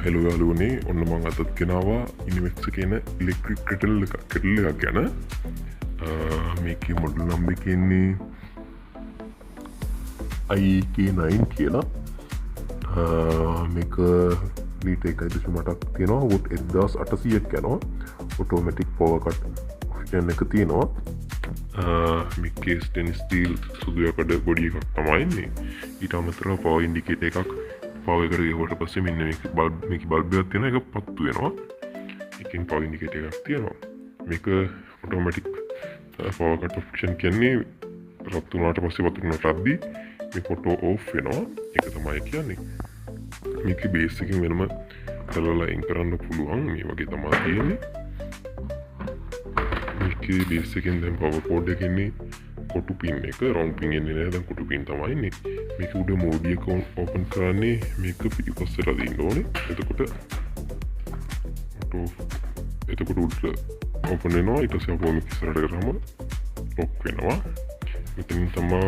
හෙළු යාලුවනේ ඔන්න මං අතත් කෙනවා ඉනිවෙක්ස කියන ඉලෙක්ට්‍රික් කෙටල් එකක් ගැන මේක මොඩල් නම්බ කියන්නේ IK9 කියලා මේක ලීට එකයිදශ මටක් තියෙනවා වුට් 1800ක් යනවා ඔටෝමටික් පෝවකට ඔෆිෂන් එක තියෙනවා මිකේ ස්ටෙන් ස්ටීල් සුදුයකට ගොඩිය එකක් තමයින්නේ ඊට අමතර පව ඉන්ඩිකේට එකක් පාවකරගේකොට පස්සේ මෙන්න මේක බල්බයක් තියෙන එක පත්තු වෙනවා එකින් පව ඉන්ඩිකේට එකක් තියෙනවා මේක ඔටෝමටික් පවකට ඔෆිෂන් කියන්නේ රත්තුනාට පස්සේ වතුරනට අද්දී මේ පොටෝ ඕෆ් වෙනවා එක තමයි කියන්නේ මේක බේසිකින් වෙනම කලලා එන් කරන්න පුළුවන් මේ වගේ තමා තියෙන්නේ මේක බේසිකින් දැන් පවර් කෝඩ් එකන්නේ කොටු පින් එක රවුන්ඩ් පින් එන්නේ නැහැ දැන් කොටු පින් තමයි ඉන්නේ මේක උඩ මෝඩි එක ඕපන් කරන්නේ මේක පිටිපස්සට අදින්න ඕනේ එතකොට උඩ ඕපන් වෙනවා ඊට පස්සේ අපෝ මේක ඉස්සරහට කරාම ලොක් වෙනවා මෙතනින් තමයි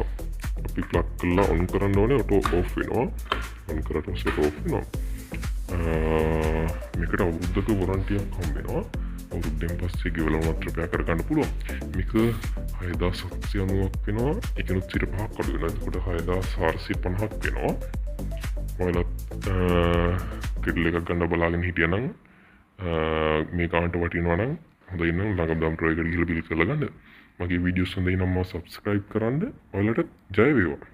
අපි ප්ලග් කරලා ඔන් කරන්න ඕනේ ඔටෝ ඕෆ් වෙනවා ඔන් කරලා පස්සේ ඕෆ් වෙනවා මේකට අවුරුද්දක වොරන්ටියක් හම්බ වෙනවා අවුරුද්දෙන් පස්සේ ගෙවලා උනත් රිපෙයාර් කරගන්න පුළුවන් මේක 6790ක් වෙනවා ඒකනොත් 5ක් අඩු වෙනවා එතකොට 6450ක් වෙනවා ඔයාලා කෙටල් එකක් ගන්න බලාගෙන හිටියනම් මේ කාන්ට වටිනවා නම් හොඳයි නම් ළඟම දම් ප්‍රොයකට ගිහලා බිල් කරලා ගන්න මගේ වීඩියෝස් හොඳයි නම් මම සබ්ස්ක්‍රයිබ් කරන්න ඔයාලට ජය වේවා